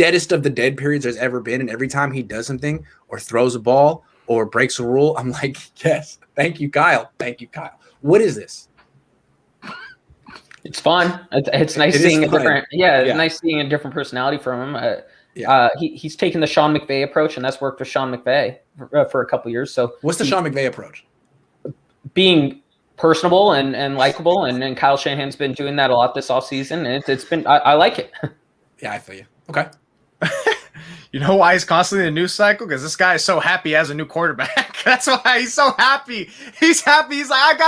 deadest of the dead periods there's ever been. And every time he does something or throws a ball or breaks a rule, I'm like, yes, thank you, Kyle. Thank you, Kyle. What is this? It's fun. It's nice seeing a different, nice seeing a different personality from him. He's taken the Sean McVay approach, and that's worked with Sean McVay for a couple of years. So what's the Sean McVay approach? Being personable and likable, and Kyle Shanahan's been doing that a lot this offseason, and it's been I like it. Yeah, I feel you. Okay. You know why he's constantly in the news cycle? Because this guy is so happy as a new quarterback. That's why he's so happy. He's happy. He's like,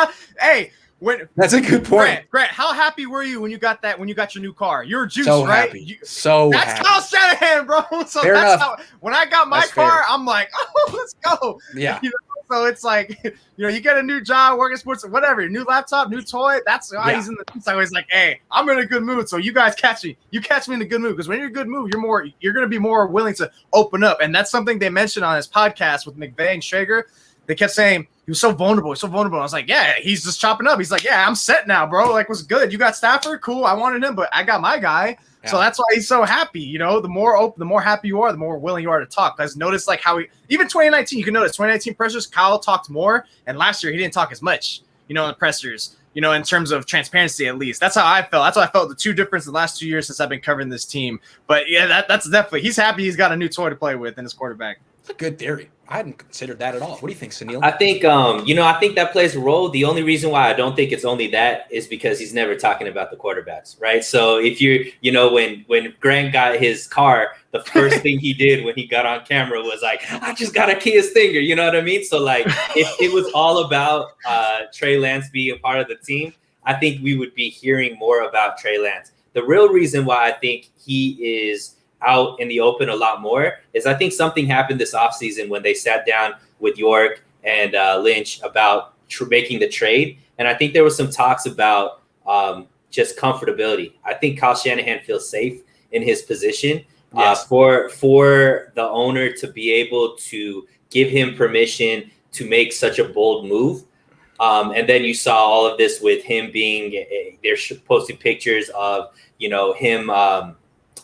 that's a good point. Grant, how happy were you when you got your new car? You were juiced, so right? Happy. That's happy. Kyle Shanahan, bro. So fair that's enough. how when I got my car, fair. I'm like, oh, let's go. Yeah. So it's like, you get a new job, working sports, whatever, new laptop, new toy. That's why he's in the news cycle. He's like, hey, I'm in a good mood. So you guys catch me. You catch me in a good mood. Because when you're in a good mood, you're going to be more willing to open up. And that's something they mentioned on his podcast with McVay and Schrager. They kept saying he was so vulnerable. I was like, yeah, he's just chopping up. He's like, yeah, I'm set now, bro. Like, what's good? You got Stafford? Cool. I wanted him, but I got my guy. Yeah. So that's why he's so happy. The more open, the more happy you are, the more willing you are to talk. Because notice like how even 2019, you can notice 2019 pressers, Kyle talked more. And last year, he didn't talk as much, in the pressers, in terms of transparency, at least. That's how I felt. That's how I felt the two difference the last 2 years since I've been covering this team. But yeah, that's definitely, he's happy he's got a new toy to play with in his quarterback. It's a good theory. I hadn't considered that at all. What do you think, Suneil? I think, I think that plays a role. The only reason why I don't think it's only that is because he's never talking about the quarterbacks, right? So if when Grant got his car, the first thing he did when he got on camera was like, I just got a Kia Stinger. You know what I mean? So like, if it was all about Trey Lance being a part of the team, I think we would be hearing more about Trey Lance. The real reason why I think he is out in the open a lot more is I think something happened this offseason when they sat down with York and Lynch about making the trade. And I think there was some talks about just comfortability. I think Kyle Shanahan feels safe in his position. Yes. For the owner to be able to give him permission to make such a bold move. And then you saw all of this with him they're posting pictures of, him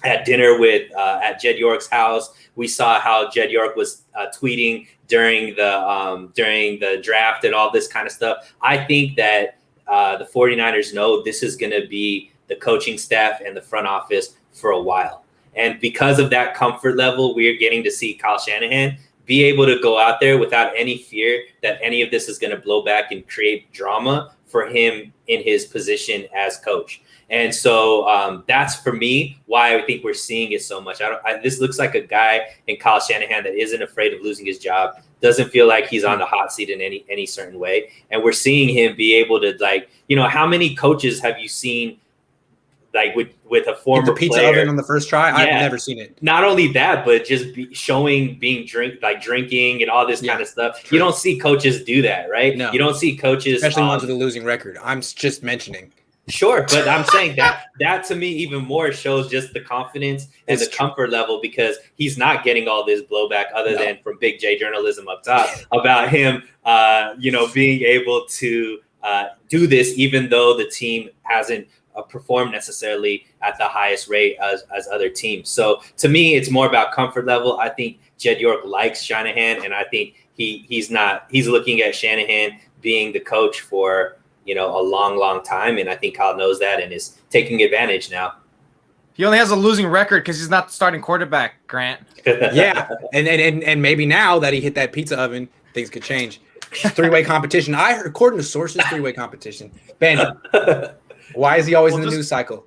at dinner at Jed York's house. We saw how Jed York was tweeting during the draft and all this kind of stuff. I think that the 49ers know this is going to be the coaching staff and the front office for a while. And because of that comfort level, we are getting to see Kyle Shanahan be able to go out there without any fear that any of this is going to blow back and create drama for him in his position as coach. And so that's, for me, why I think we're seeing it so much. This looks like a guy in Kyle Shanahan that isn't afraid of losing his job, doesn't feel like he's on the hot seat in any certain way. And we're seeing him be able to, like, how many coaches have you seen, like, with a former the pizza player oven on the first try? I've never seen it. Not only that, but just drinking and all this kind of stuff. True. You don't see coaches do that, right? No. You don't see coaches. Especially ones with a losing record. I'm just mentioning. Sure, but I'm saying that to me even more shows just the confidence and the comfort level, because he's not getting all this blowback other than from Big J journalism up top about him, being able to do this, even though the team hasn't performed necessarily at the highest rate as other teams. So to me, it's more about comfort level. I think Jed York likes Shanahan, and I think he's looking at Shanahan being the coach for a long time. And I think Kyle knows that and is taking advantage now. He only has a losing record because he's not the starting quarterback, Grant. Yeah. And maybe now that he hit that pizza oven, things could change. Three-way competition. I heard, according to sources, three-way competition. Ben, why is he always in the news cycle?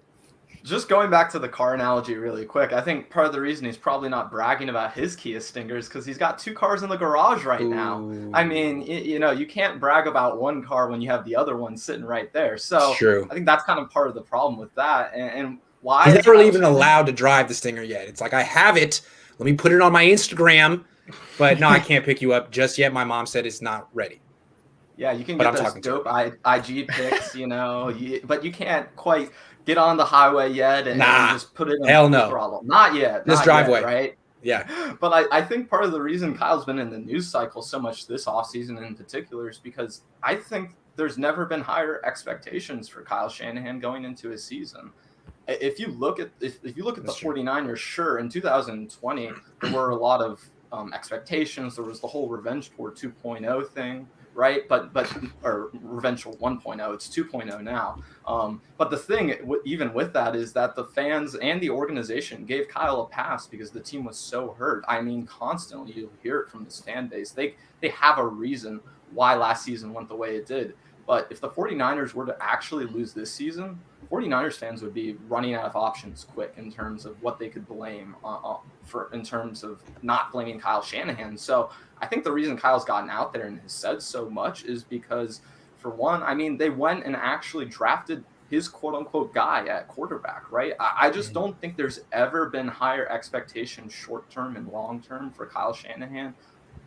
Just going back to the car analogy really quick, I think part of the reason he's probably not bragging about his Kia Stingers because he's got 2 cars in the garage right now. I mean, you can't brag about one car when you have the other one sitting right there. So true. I think that's kind of part of the problem with that. And why he's never even allowed to drive the Stinger yet. It's like, I have it. Let me put it on my Instagram. But no, I can't pick you up just yet. My mom said it's not ready. Yeah, you can get those dope IG pics, but you can't quite get on the highway yet and just put it in the throttle. Not yet. This driveway. Yet, right? Yeah. But I think part of the reason Kyle's been in the news cycle so much this offseason in particular is because I think there's never been higher expectations for Kyle Shanahan going into his season. if you look at the That's true. 49ers, sure, in 2020 there were a lot of expectations. There was the whole Revenge Tour 2.0 thing, right? But or Revenge Tour 1.0, it's 2.0 now. But the thing, even with that, is that the fans and the organization gave Kyle a pass because the team was so hurt. I mean, constantly you'll hear it from this fan base. They have a reason why last season went the way it did. But if the 49ers were to actually lose this season, 49ers fans would be running out of options quick in terms of what they could blame in terms of not blaming Kyle Shanahan. So I think the reason Kyle's gotten out there and has said so much is because, for one, I mean, they went and actually drafted his quote-unquote guy at quarterback, right? I just don't think there's ever been higher expectations short-term and long-term for Kyle Shanahan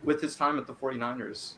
with his time at the 49ers.